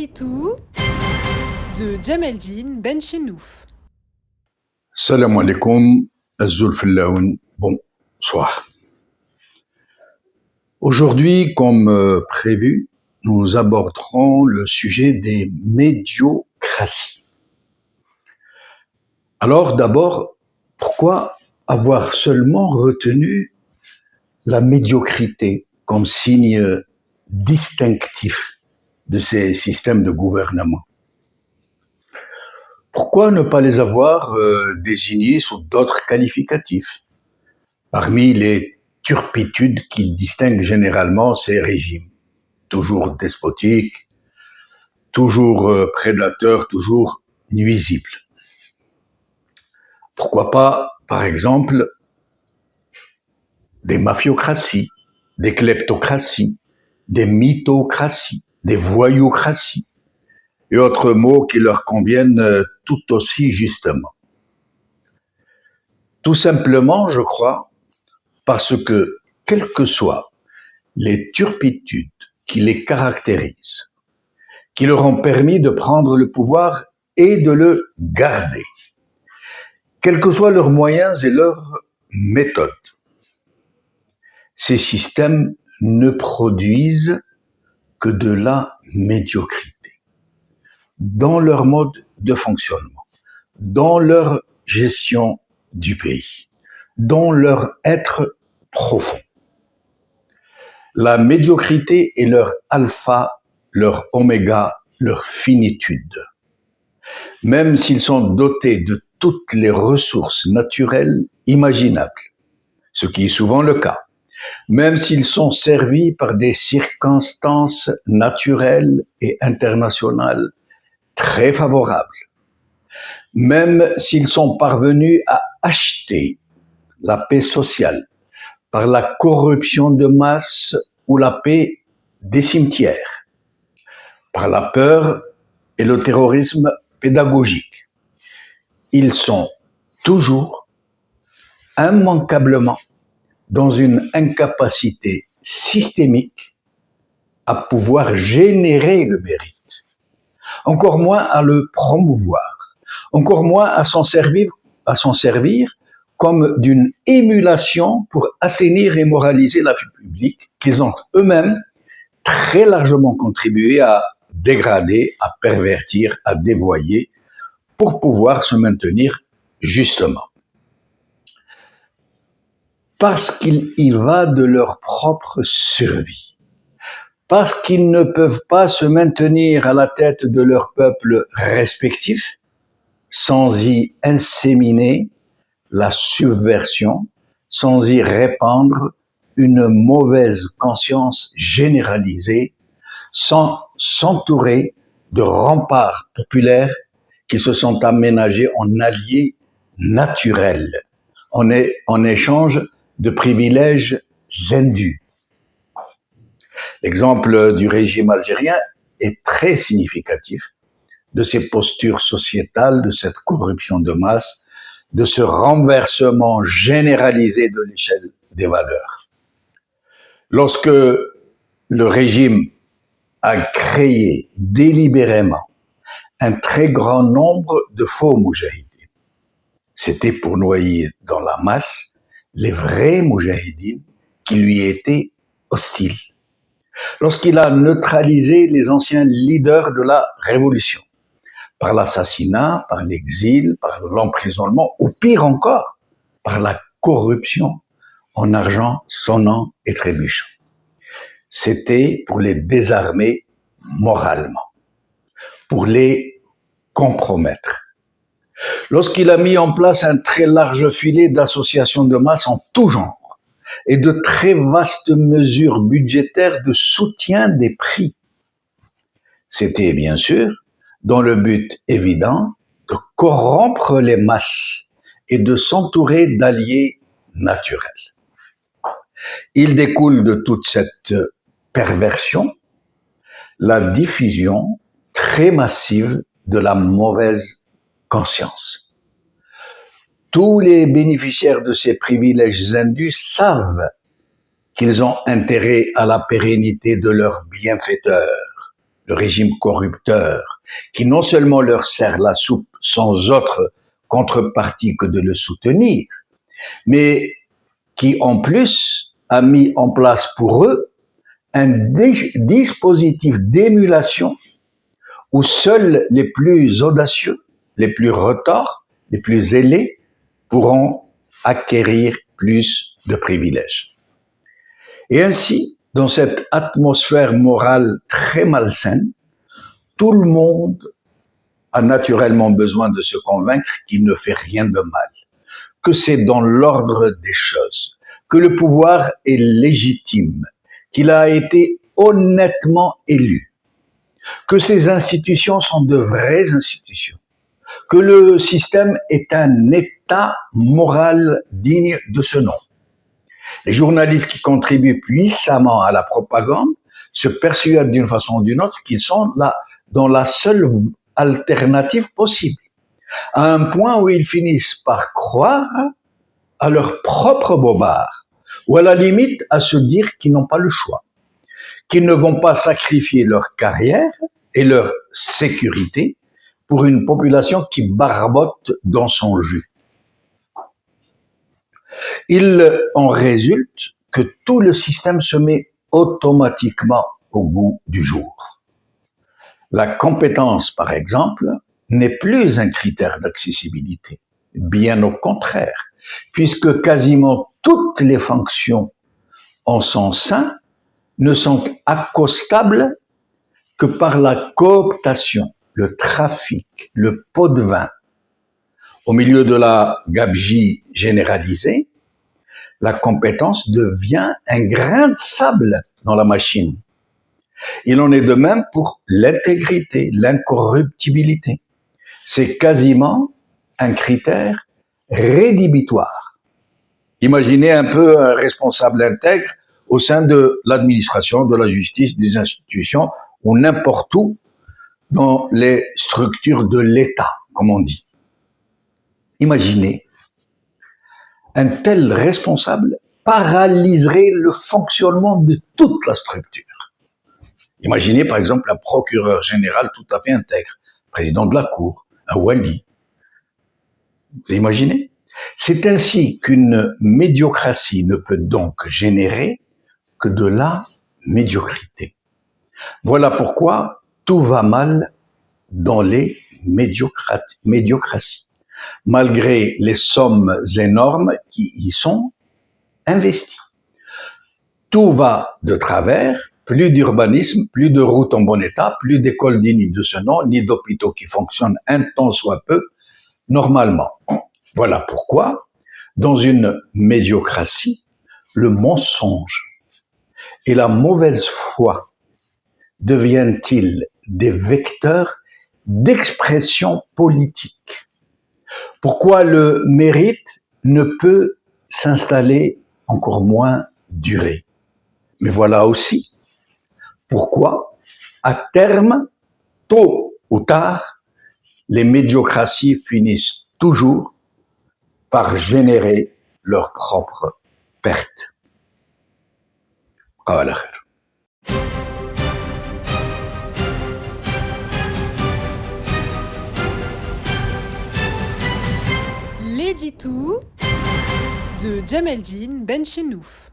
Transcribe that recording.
Aussitou de Djameldine Benchenouf. Salam alaikum, Azul Fillaoun, bonsoir. Aujourd'hui, comme prévu, nous aborderons le sujet des médiocraties. Alors d'abord, pourquoi avoir seulement retenu la médiocrité comme signe distinctif de ces systèmes de gouvernement? Pourquoi ne pas les avoir désignés sous d'autres qualificatifs, parmi les turpitudes qui distinguent généralement ces régimes, toujours despotiques, toujours prédateurs, toujours nuisibles? Pourquoi pas, par exemple, des mafiocraties, des kleptocraties, des mythocraties, des voyoucraties, et autres mots qui leur conviennent tout aussi justement. Tout simplement, je crois, parce que, quelles que soient les turpitudes qui les caractérisent, qui leur ont permis de prendre le pouvoir et de le garder, quels que soient leurs moyens et leurs méthodes, ces systèmes ne produisent que de la médiocrité dans leur mode de fonctionnement, dans leur gestion du pays, dans leur être profond. La médiocrité est leur alpha, leur oméga, leur finitude. Même s'ils sont dotés de toutes les ressources naturelles imaginables, ce qui est souvent le cas, même s'ils sont servis par des circonstances naturelles et internationales très favorables, même s'ils sont parvenus à acheter la paix sociale par la corruption de masse ou la paix des cimetières, par la peur et le terrorisme pédagogique, ils sont toujours, immanquablement, dans une incapacité systémique à pouvoir générer le mérite, encore moins à le promouvoir, encore moins à s'en servir comme d'une émulation pour assainir et moraliser la vie publique qu'ils ont eux-mêmes très largement contribué à dégrader, à pervertir, à dévoyer pour pouvoir se maintenir justement. Parce qu'il y va de leur propre survie, parce qu'ils ne peuvent pas se maintenir à la tête de leur peuple respectif sans y inséminer la subversion, sans y répandre une mauvaise conscience généralisée, sans s'entourer de remparts populaires qui se sont aménagés en alliés naturels, en échange de privilèges indus. L'exemple du régime algérien est très significatif de ces postures sociétales, de cette corruption de masse, de ce renversement généralisé de l'échelle des valeurs. Lorsque le régime a créé délibérément un très grand nombre de faux moudjahidines, c'était pour noyer dans la masse les vrais moudjahidines qui lui étaient hostiles. Lorsqu'il a neutralisé les anciens leaders de la révolution, par l'assassinat, par l'exil, par l'emprisonnement, ou pire encore, par la corruption en argent sonnant et trébuchant. C'était pour les désarmer moralement, pour les compromettre. Lorsqu'il a mis en place un très large filet d'associations de masse en tout genre et de très vastes mesures budgétaires de soutien des prix, c'était bien sûr dans le but évident de corrompre les masses et de s'entourer d'alliés naturels. Il découle de toute cette perversion la diffusion très massive de la mauvaise conscience. Tous les bénéficiaires de ces privilèges indus savent qu'ils ont intérêt à la pérennité de leur bienfaiteur, le régime corrupteur, qui non seulement leur sert la soupe sans autre contrepartie que de le soutenir, mais qui en plus a mis en place pour eux un dispositif d'émulation où seuls les plus audacieux, les plus retors, les plus zélés pourront acquérir plus de privilèges. Et ainsi, dans cette atmosphère morale très malsaine, tout le monde a naturellement besoin de se convaincre qu'il ne fait rien de mal, que c'est dans l'ordre des choses, que le pouvoir est légitime, qu'il a été honnêtement élu, que ces institutions sont de vraies institutions, que le système est un état moral digne de ce nom. Les journalistes qui contribuent puissamment à la propagande se persuadent d'une façon ou d'une autre qu'ils sont là dans la seule alternative possible, à un point où ils finissent par croire à leur propre bobard, ou à la limite à se dire qu'ils n'ont pas le choix, qu'ils ne vont pas sacrifier leur carrière et leur sécurité pour une population qui barbote dans son jus. Il en résulte que tout le système se met automatiquement au goût du jour. La compétence, par exemple, n'est plus un critère d'accessibilité, bien au contraire, puisque quasiment toutes les fonctions en son sein ne sont accostables que par la cooptation, le trafic, le pot de vin. Au milieu de la gabegie généralisée, la compétence devient un grain de sable dans la machine. Il en est de même pour l'intégrité, l'incorruptibilité. C'est quasiment un critère rédhibitoire. Imaginez un peu un responsable intègre au sein de l'administration, de la justice, des institutions ou n'importe où dans les structures de l'État, comme on dit. Imaginez, un tel responsable paralyserait le fonctionnement de toute la structure. Imaginez par exemple un procureur général tout à fait intègre, président de la Cour, un wali. Vous imaginez? C'est ainsi qu'une médiocratie ne peut donc générer que de la médiocrité. Voilà pourquoi tout va mal dans les médiocraties, malgré les sommes énormes qui y sont investies. Tout va de travers, plus d'urbanisme, plus de routes en bon état, plus d'écoles dignes de ce nom, ni d'hôpitaux qui fonctionnent un tant soit peu normalement. Voilà pourquoi, dans une médiocratie, le mensonge et la mauvaise foi deviennent-ils des vecteurs d'expression politique? Pourquoi le mérite ne peut s'installer, encore moins durer? Mais voilà aussi pourquoi, à terme, tôt ou tard, les médiocraties finissent toujours par générer leur propre perte. قال خير. L'édito de Djemeldine Benchenouf.